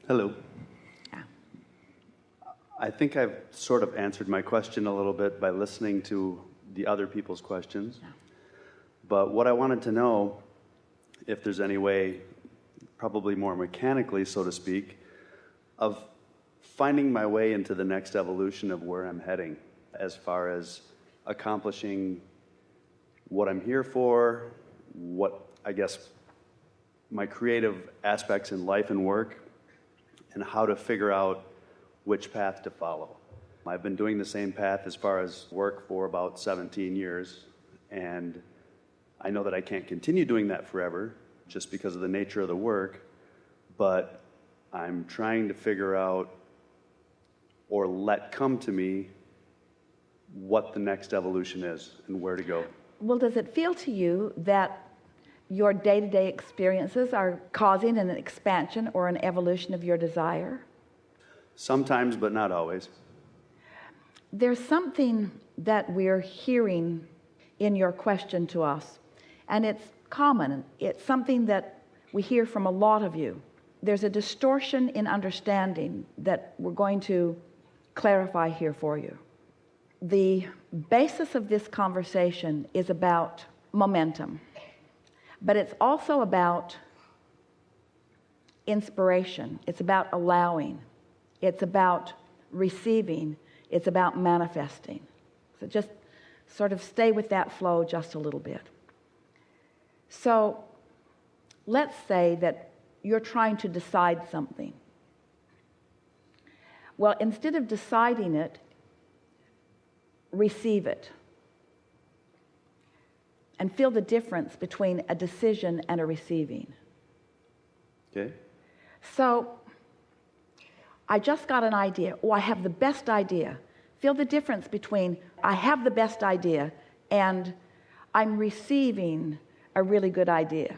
Hello. Yeah. I think I've sort of answered my question a little bit by listening to the other people's questions. Yeah. But what I wanted to know, if there's any way, probably more mechanically, so to speak, of finding my way into the next evolution of where I'm heading as far as accomplishing what I'm here for, what I guess my creative aspects in life and work, and how to figure out which path to follow. I've been doing the same path as far as work for about 17 years, and I know that I can't continue doing that forever just because of the nature of the work, but I'm trying to figure out or let come to me what the next evolution is and where to go. Well, does it feel to you that your day-to-day experiences are causing an expansion or an evolution of your desire? Sometimes, but not always. There's something that we're hearing in your question to us, and it's common. It's something that we hear from a lot of you. There's a distortion in understanding that we're going to clarify here for you. The basis of this conversation is about momentum, but it's also about inspiration. It's about allowing. It's about receiving. It's about manifesting. So just sort of stay with that flow just a little bit. So let's say that you're trying to decide something. Well, instead of deciding it, receive it. And feel the difference between a decision and a receiving. Okay. So, I just got an idea. Oh, I have the best idea. Feel the difference between I have the best idea and I'm receiving a really good idea.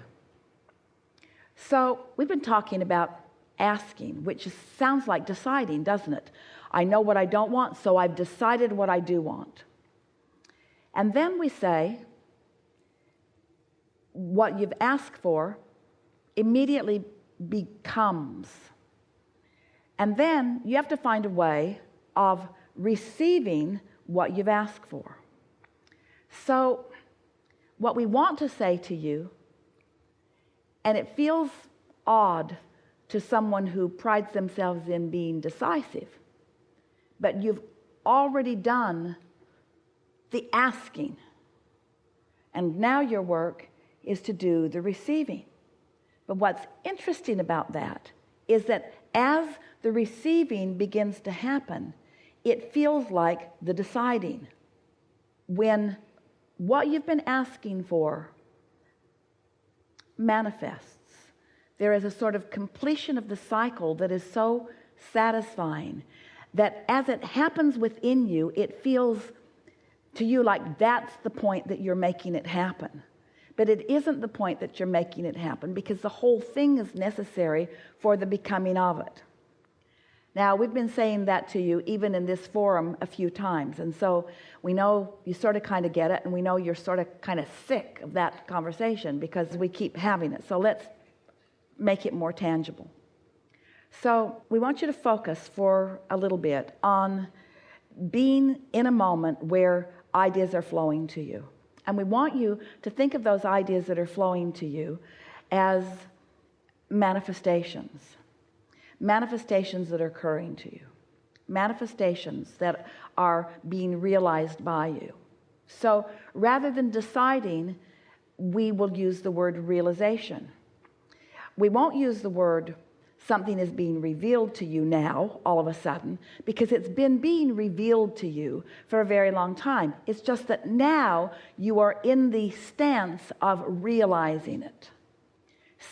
So, we've been talking about asking, which sounds like deciding, doesn't it? I know what I don't want, so I've decided what I do want. And then we say, what you've asked for immediately becomes. And then you have to find a way of receiving what you've asked for. So what we want to say to you, and it feels odd to someone who prides themselves in being decisive, but you've already done the asking, and now your work is to do the receiving. But what's interesting about that is that as the receiving begins to happen, it feels like the deciding. When what you've been asking for manifests, there is a sort of completion of the cycle that is so satisfying that as it happens within you, it feels to you like that's the point that you're making it happen. But it isn't the point that you're making it happen, because the whole thing is necessary for the becoming of it. Now, we've been saying that to you even in this forum a few times, and so we know you sort of kind of get it, and we know you're sort of kind of sick of that conversation because we keep having it. So let's make it more tangible. So we want you to focus for a little bit on being in a moment where ideas are flowing to you. And we want you to think of those ideas that are flowing to you as manifestations. Manifestations that are occurring to you. Manifestations that are being realized by you. So rather than deciding, we will use the word realization. We won't use the word something is being revealed to you now, all of a sudden, because it's been being revealed to you for a very long time. It's just that now you are in the stance of realizing it.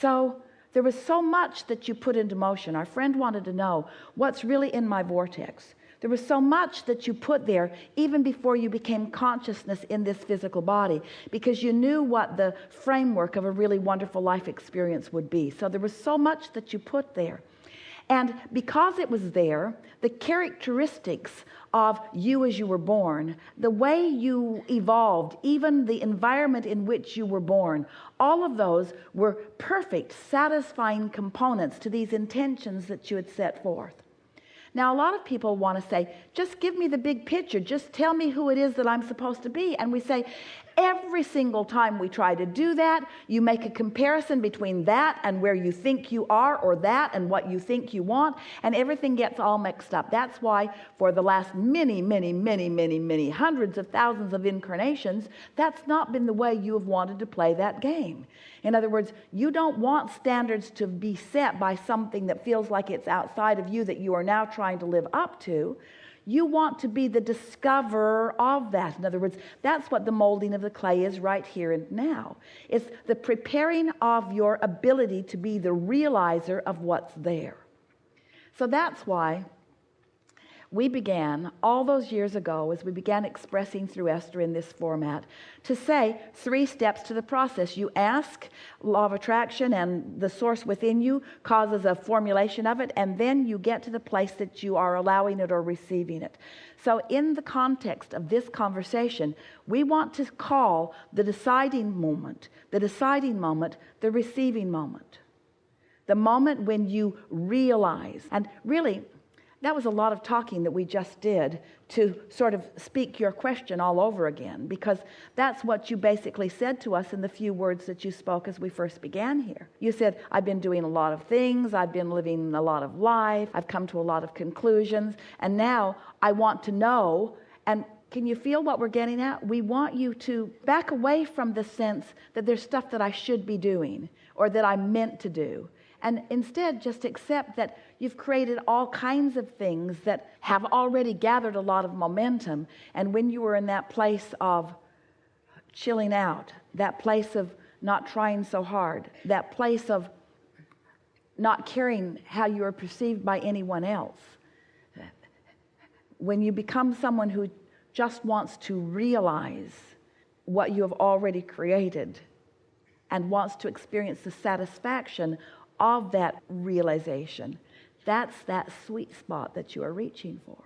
So there was so much that you put into motion. Our friend wanted to know what's really in my vortex. There was so much that you put there even before you became consciousness in this physical body, because you knew what the framework of a really wonderful life experience would be. So there was so much that you put there. And because it was there, the characteristics of you as you were born, the way you evolved, even the environment in which you were born, all of those were perfect, satisfying components to these intentions that you had set forth. Now, a lot of people want to say, just give me the big picture. Just tell me who it is that I'm supposed to be. And we say, every single time we try to do that, you make a comparison between that and where you think you are, or that and what you think you want, and everything gets all mixed up. That's why for the last many hundreds of thousands of incarnations, that's not been the way you have wanted to play that game. In other words, you don't want standards to be set by something that feels like it's outside of you that you are now trying to live up to. You want to be the discoverer of that. In other words, that's what the molding of the clay is right here and now. It's the preparing of your ability to be the realizer of what's there. So that's why we began all those years ago, as we began expressing through Esther in this format, to say 3 steps to the process. You ask, law of attraction and the source within you causes a formulation of it, and then you get to the place that you are allowing it or receiving it. So in the context of this conversation, we want to call the deciding moment, the receiving moment. The moment when you realize, and really, that was a lot of talking that we just did to sort of speak your question all over again, because that's what you basically said to us in the few words that you spoke as we first began here. You said, I've been doing a lot of things, I've been living a lot of life, I've come to a lot of conclusions, and now I want to know. And can you feel what we're getting at? We want you to back away from the sense that there's stuff that I should be doing or that I'm meant to do. And instead, just accept that you've created all kinds of things that have already gathered a lot of momentum. And when you were in that place of chilling out, that place of not trying so hard, that place of not caring how you are perceived by anyone else, when you become someone who just wants to realize what you have already created and wants to experience the satisfaction of that realization, that's that sweet spot that you are reaching for.